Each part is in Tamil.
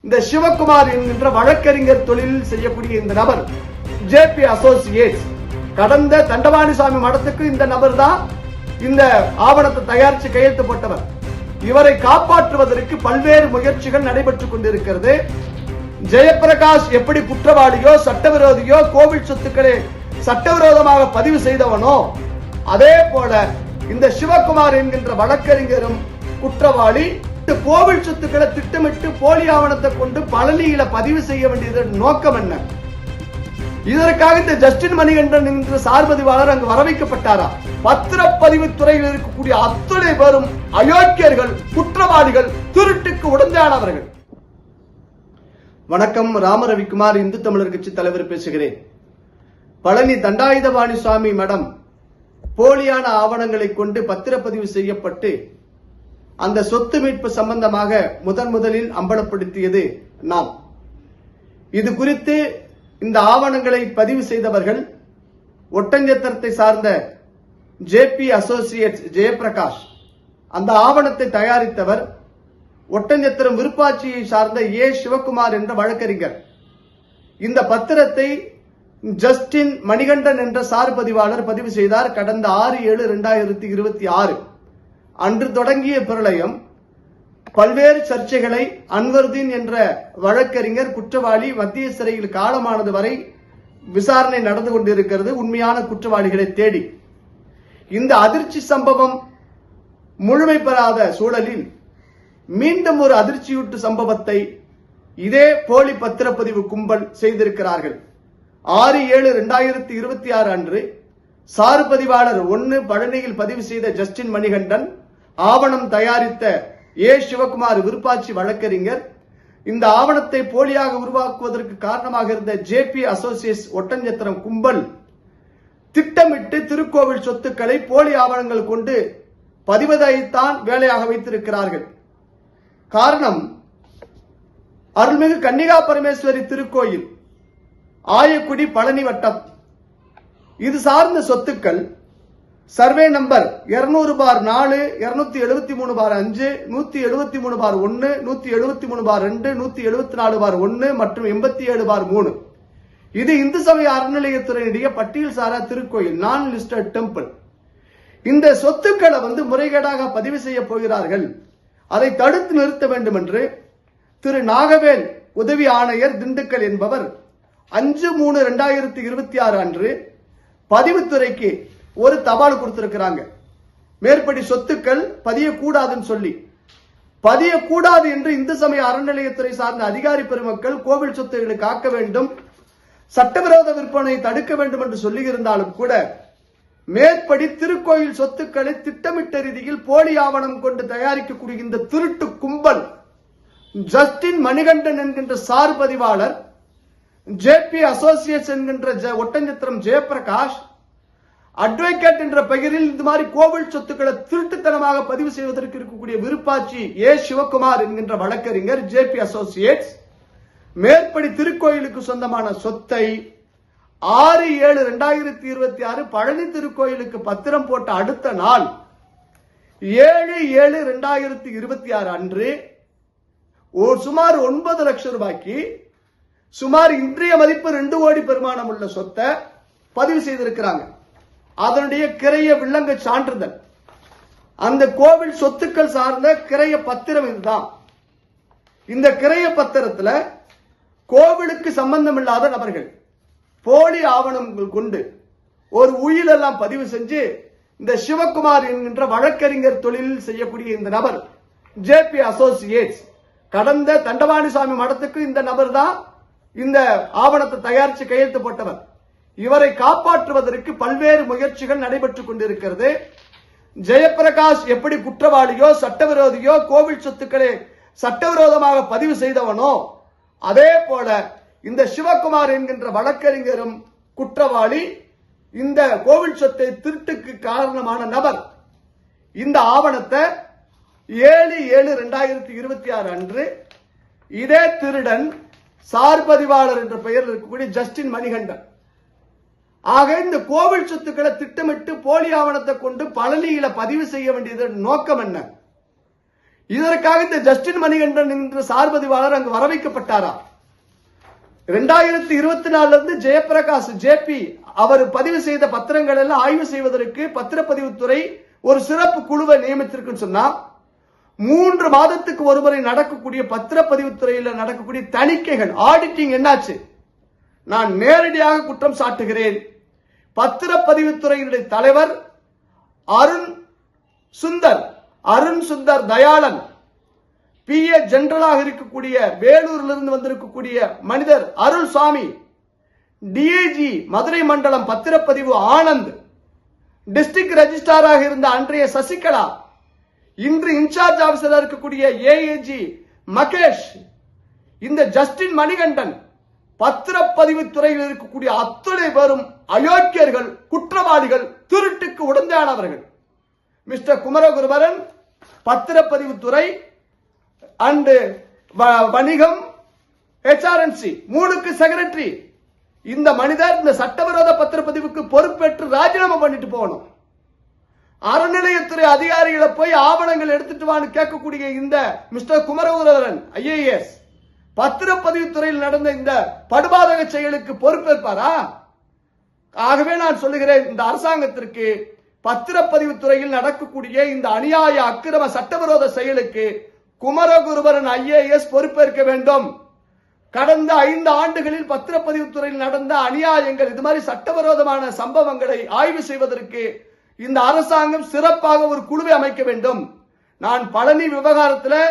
இந்த சிவகுமார் என்கின்ற வழக்கறிஞர் தொழிலில் செய்யக்கூடிய இந்த நபர் ஜேபி அசோசியேட்ஸ் கடந்த தண்டபாணிசாமி மடத்துக்கு இந்த நபர் தான் இந்த ஆவணத்தை தயாரித்து கையெழுத்து போட்டவர். இவரை காப்பாற்றுவதற்கு பல்வேறு முயற்சிகள் நடைபெற்றுக் கொண்டிருக்கிறது. ஜெயபிரகாஷ் எப்படி குற்றவாளியோ சட்டவிரோதியோ கோவில் சொத்துக்களை சட்டவிரோதமாக பதிவு செய்தவனோ அதே போல இந்த சிவகுமார் என்கின்ற வழக்கறிஞரும் குற்றவாளி. கோவில் சொத்துக்களை திட்டமிட்டு போலி ஆவணத்தை கொண்டு பழனியில பதிவு செய்ய வேண்டியது நோக்கம் என்ன? இதற்காக இந்த ஜஸ்டின் மணிகண்டன் என்ற சார்பதிவாளர் அங்கு வரவைக்கப்பட்டாரா? பத்திரப்பதிவு துறையில் இருக்கக்கூடிய அத்தனை பேரும் அயோக்கியர்கள், குற்றவாளிகள், திருட்டுக்கு உடந்தையானவர்கள். வணக்கம், ராமரவிக்குமார், இந்து தமிழர் கட்சி தலைவர் பேசுகிறேன். பழனி தண்டாயுதபாணி சுவாமி மடம் போலியான ஆவணங்களை கொண்டு பத்திரப்பதிவு செய்யப்பட்டு அந்த சொத்து மீட்பு சம்பந்தமாக முதலில் அம்பலப்படுத்தியது நாம். இது குறித்து இந்த ஆவணங்களை பதிவு செய்தவர்கள் ஒட்டஞ்சத்திரத்தை சார்ந்த ஜேபி அசோசியேட்ஸ் ஜெயபிரகாஷ். அந்த ஆவணத்தை தயாரித்தவர் ஒட்டஞ்சத்திரம் விருப்பாட்சியை சார்ந்த சிவகுமார் என்ற வழக்கறிஞர். இந்த பத்திரத்தை ஜஸ்டின் மணிகண்டன் என்ற சார்பதிவாளர் பதிவு செய்தார். கடந்த 6/7/2026 அன்று தொடங்கிய பிரளயம் பல்வேறு சர்ச்சைகளை அன்வர்தீன் என்ற வழக்கறிஞர் குற்றவாளி மத்திய சிறையில் காலமானது வரை விசாரணை நடந்து கொண்டிருக்கிறது, உண்மையான குற்றவாளிகளை தேடி. இந்த அதிர்ச்சி சம்பவம் முழுமை பெறாத சூழலில் மீண்டும் ஒரு அதிர்ச்சியூட்டு சம்பவத்தை இதே போலி பத்திரப்பதிவு கும்பல் செய்திருக்கிறார்கள். 6/7/2026 அன்று சார்பதிவாளர் 1 பழனியில் பதிவு செய்த ஜஸ்டின் மணிகண்டன், ஆவணம் தயாரித்த சிவகுமார் விருப்பாட்சி வழக்கறிஞர், இந்த ஆவணத்தை போலியாக உருவாக்குவதற்கு காரணமாக இருந்த ஜேபி அசோசியேட்ஸ் ஒட்டஞ்சத்திரம் கும்பல் திட்டமிட்டு திருக்கோவில் சொத்துக்களை போலி ஆவணங்கள் கொண்டு பதிவதைத்தான் வேலையாக வைத்திருக்கிறார்கள். காரணம், அருள்மிகு கன்னிகா பரமேஸ்வரி திருக்கோயில், ஆயக்குடி, பழனி வட்டம். இது சார்ந்த சொத்துக்கள் சர்வே நம்பர் 200/4, 273/5, 173/1, 173/2, 174/1 மற்றும் 87/3. இது இந்து சமய அறநிலையத்துறையினுடைய பட்டியல் சாரா திருக்கோயில், நான் லிஸ்டட் டெம்பிள். இந்த சொத்துக்களை முறைகேடாக பதிவு செய்ய போகிறார்கள். அதை தடுத்து நிறுத்த வேண்டும் என்று திரு நாகவேல் உதவி ஆணையர் திண்டுக்கல் என்பவர் 5/3/2026 அன்று பதிவுத்துறைக்கு ஒரு தபால் கொடுத்திருக்கிறாங்க. மேற்படி சொத்துக்கள் பதியக்கூடாதுன்னு சொல்லி, பதியக்கூடாது என்று இந்து சமய அறநிலையத்துறை சார்ந்த அதிகாரி பெருமக்கள் கோவில் சொத்துக்களை காக்க வேண்டும், சட்டவிரோத விற்பனை தடுக்க வேண்டும் என்று சொல்லி இருந்தாலும் கூட மேற்படி திருக்கோயில் சொத்துக்களை திட்டமிட்ட ரீதியில் போலி ஆவணம் கொண்டு தயாரிக்கக்கூடிய இந்த திருட்டு கும்பல் ஜஸ்டின் மணிகண்டன் என்கின்ற சார்பதிவாளர், ஜேபி அசோசியேட்ஸ் என்கின்ற ஒட்டஞ்சத்திரம் ஜெயபிரகாஷ், அட்வொகேட் என்ற பெயரில் இந்த மாதிரி கோவில் சொத்துக்களை திருட்டுத்தனமாக பதிவு செய்வதற்கு இருக்கக்கூடிய விருப்பாட்சி சிவகுமார் என்கின்ற வழக்கறிஞர் ஜேபி அசோசியேட்ஸ் மேற்படி திருக்கோயிலுக்கு சொந்தமான சொத்தை 6/7/2026 பழனி திருக்கோயிலுக்கு பத்திரம் போட்ட அடுத்த நாள் 7/7/2026 அன்று சுமார் 9 லட்சம் ரூபாய்க்கு சுமார் இன்றைய மதிப்பு 2 கோடி பெருமானம் உள்ள சொத்தை பதிவு செய்திருக்கிறாங்க. அதனுடைய கிரைய வில்லங்க சான்றிதழ், அந்த கோவில் சொத்துக்கள் சார்ந்த கிரைய பத்திரம் இதுதான். இந்த கிரைய பத்திரத்தில் கோவிலுக்கு சம்பந்தம் இல்லாத நபர்கள் போலி ஆவணங்கள் கொண்டு ஒரு உயிலெல்லாம் பதிவு செஞ்சு இந்த சிவகுமார் என்கின்ற வழக்கறிஞர் தொழிலில் செய்யக்கூடிய இந்த நபர் ஜேபி அசோசியேட்ஸ் கடந்த தண்டபாணிசாமி மடத்துக்கு இந்த நபர் தான் இந்த ஆவணத்தை தயாரித்து கையெழுத்து போட்டவர். இவரை காப்பாற்றுவதற்கு பல்வேறு முயற்சிகள் நடைபெற்றுக் கொண்டிருக்கிறது. ஜெயபிரகாஷ் எப்படி குற்றவாளியோ சட்டவிரோதியோ கோவில் சொத்துக்களை சட்டவிரோதமாக பதிவு செய்தவனோ அதே போல இந்த சிவகுமார் என்கின்ற வழக்கறிஞரும் குற்றவாளி, இந்த கோவில் சொத்தை திருட்டுக்கு காரணமான நபர். இந்த ஆவணத்தை 7/7/2026 அன்று இதே திருடன் சார்பதிவாளர் என்ற பெயரில் இருக்கக்கூடிய ஜஸ்டின் மணிகண்டன், ஆக இந்த கோவில் சொத்துக்களை திட்டமிட்டு போலி ஆவணத்தை கொண்டு பழனியில பதிவு செய்ய வேண்டியது நோக்கம் என்ன? இதற்காக இந்த ஜஸ்டின் மணிகண்டன் என்ற சார்பதிவாளர் அங்கு வரவைக்கப்பட்டாரா? 2024 இருந்து ஜெயபிரகாஷ் ஜேபி அவர் பதிவு செய்த பத்திரங்கள் எல்லாம் ஆய்வு செய்வதற்கு பத்திரப்பதிவுத்துறை ஒரு சிறப்பு குழுவை நியமித்திருக்குன்னு சொன்னா 3 மாதத்துக்கு ஒருமுறை நடக்கக்கூடிய பத்திரப்பதிவுத்துறையில் நடக்கக்கூடிய தணிக்கைகள் ஆடிட்டிங் என்னாச்சு? நான் நேரடியாக குற்றம் சாட்டுகிறேன். பத்திரப்பதிவுத்துறையினுடைய தலைவர் அருண் சுந்தர் தயாளன், PA ஜெனரலாக இருக்கக்கூடிய வேலூரிலிருந்து வந்திருக்கக்கூடிய மனிதர் அருள் சாமி, DIG மதுரை மண்டலம் பத்திரப்பதிவு ஆனந்த், டிஸ்ட்ரிக்ட் ரெஜிஸ்ட்ராராக இருந்த அன்றைய சசிகலா, இன்று இன்சார்ஜ் ஆபீசராக இருக்கக்கூடிய AAG மகேஷ், இந்த ஜஸ்டின் மணிகண்டன், பத்திரப்பதிவுத்துறையில் இருக்கக்கூடிய அத்தனை பேரும் அயோக்கியர்கள், குற்றவாளிகள், திருட்டுக்கு உடந்தையானவர்கள். மிஸ்டர் குமரகுருபரன் பத்திரப்பதிவுத்துறை அண்ட் வணிகம் HRNC 3க்கு செக்ரட்டரி. இந்த மனிதர் இந்த சட்டவிரோத பத்திரப்பதிவுக்கு பொறுப்பேற்று ராஜினாமா பண்ணிட்டு போகணும். அறநிலையத்துறை அதிகாரிகளை போய் ஆவணங்கள் எடுத்துட்டு வான்னு கேட்கக்கூடிய இந்த மிஸ்டர் குமரகுருபரன் IAS பத்திரப்பதிவுத்துறையில் நடந்த இந்த படுபாதக செயலுக்கு பொறுப்பேற்பாரா? ஆகவே நான் சொல்லுகிறேன், இந்த அரசாங்கத்திற்கு பத்திரப்பதிவுத்துறையில் நடக்கக்கூடிய இந்த அநியாய அக்கிரம சட்டவிரோத செயலுக்கு குமரகுருபரன் IAS பொறுப்பேற்க வேண்டும். கடந்த 5 ஆண்டுகளில் பத்திரப்பதிவுத்துறையில் நடந்த அநியாயங்கள், இது மாதிரி சட்டவிரோதமான சம்பவங்களை ஆய்வு செய்வதற்கு இந்த அரசாங்கம் சிறப்பாக ஒரு குழுவை அமைக்க வேண்டும். நான் பழனி விவகாரத்தில்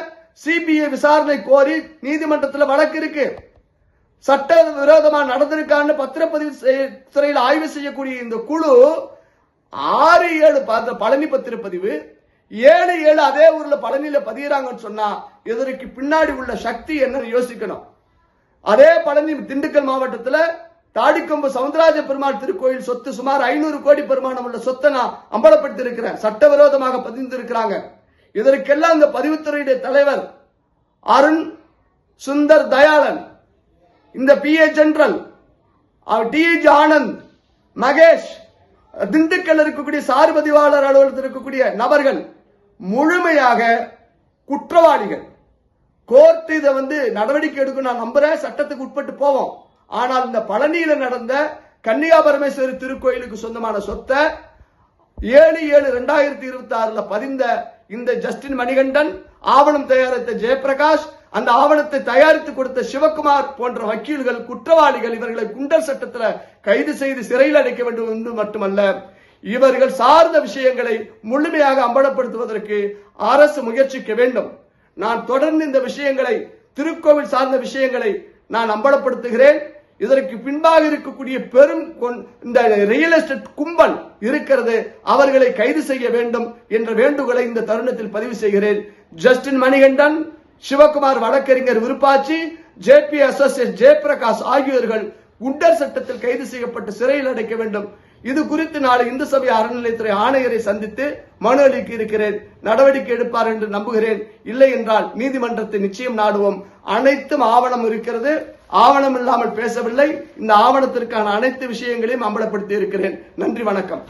CBI விசாரணை கோரி நீதிமன்றத்தில் வழக்கு இருக்கு. சட்ட விரோதமா நடந்திருக்கான்னு பத்திரப்பதிவு துறையில் ஆய்வு செய்யக்கூடிய இந்த குழு 6-7 பழனி பத்திரப்பதிவு 7-7 அதே ஊர்ல பழனியில பதிகிறாங்கன்னு சொன்னா இதற்கு பின்னாடி உள்ள சக்தி என்னன்னு யோசிக்கணும். அதே பழனி திண்டுக்கல் மாவட்டத்தில் தாடிக்கொம்பு சவுந்தரராஜ பெருமாள் திருக்கோயில் சொத்து சுமார் 500 கோடி பெருமானம் உள்ள சொத்தை நான் அம்பலப்படுத்தி இருக்கிறேன். சட்டவிரோதமாக பதிந்திருக்கிறாங்க. இதற்கெல்லாம் இந்த பதிவுத்துறையுடைய தலைவர் அருண் சுந்தர் தயாளன், இந்த PA general DIG Anand, Mahesh, Dindigul இருக்கக்கூடிய சார்பதிவாளர் அலுவலகத்தில் இருக்கக்கூடிய நபர்கள் முழுமையாக குற்றவாளிகள். கோர்ட் இதை நடவடிக்கை எடுக்கும் நான் நம்புறேன். சட்டத்துக்கு உட்பட்டு போவோம். ஆனால் இந்த பழனியில நடந்த கன்னிகா பரமேஸ்வரி திருக்கோயிலுக்கு சொந்தமான சொத்தை 7/7/2026 பதிந்த இந்த ஜஸ்டின் மணிகண்டன், ஆவணம் தயாரித்த ஜெயபிரகாஷ், அந்த ஆவணத்தை தயாரித்து கொடுத்த சிவகுமார் போன்ற வக்கீல்கள் குற்றவாளிகள். இவர்களை குண்டர் சட்டத்தில் கைது செய்து சிறையில் அடைக்க வேண்டும் என்று மட்டுமல்ல, இவர்கள் சார்ந்த விஷயங்களை முழுமையாக அம்பலப்படுத்துவதற்கு அரசு முயற்சிக்க வேண்டும். நான் தொடர்ந்து இந்த விஷயங்களை, திருக்கோவில் சார்ந்த விஷயங்களை நான் அம்பலப்படுத்துகிறேன். இதற்கு பின்பாக இருக்கக்கூடிய பெரும் இந்த ரியல் எஸ்டேட் கும்பல் இருக்கிறது, அவர்களை கைது செய்ய வேண்டும் என்ற வேண்டுகோளை இந்த தருணத்தில் பதிவு செய்கிறேன். ஜஸ்டின் மணிகண்டன், சிவகுமார் வழக்கறிஞர் விருப்பாச்சி, JP அசோசியேட் ஜெயபிரகாஷ் ஆகியோர்கள் குண்டர் சட்டத்தில் கைது செய்யப்பட்டு சிறையில் அடைக்க வேண்டும். இது குறித்து நாளை இந்து சபை அறநிலையத்துறை ஆணையரை சந்தித்து மனு அளிக்க இருக்கிறேன். நடவடிக்கை எடுப்பார் என்று நம்புகிறேன். இல்லை என்றால் நீதிமன்றத்தை நிச்சயம் நாடுவோம். அனைத்தும் ஆவணம் இருக்கிறது. ஆவணம் இல்லாமல் பேசவில்லை. இந்த ஆவணத்திற்கான அனைத்து விஷயங்களையும் அம்பலப்படுத்தி இருக்கிறேன். நன்றி, வணக்கம்.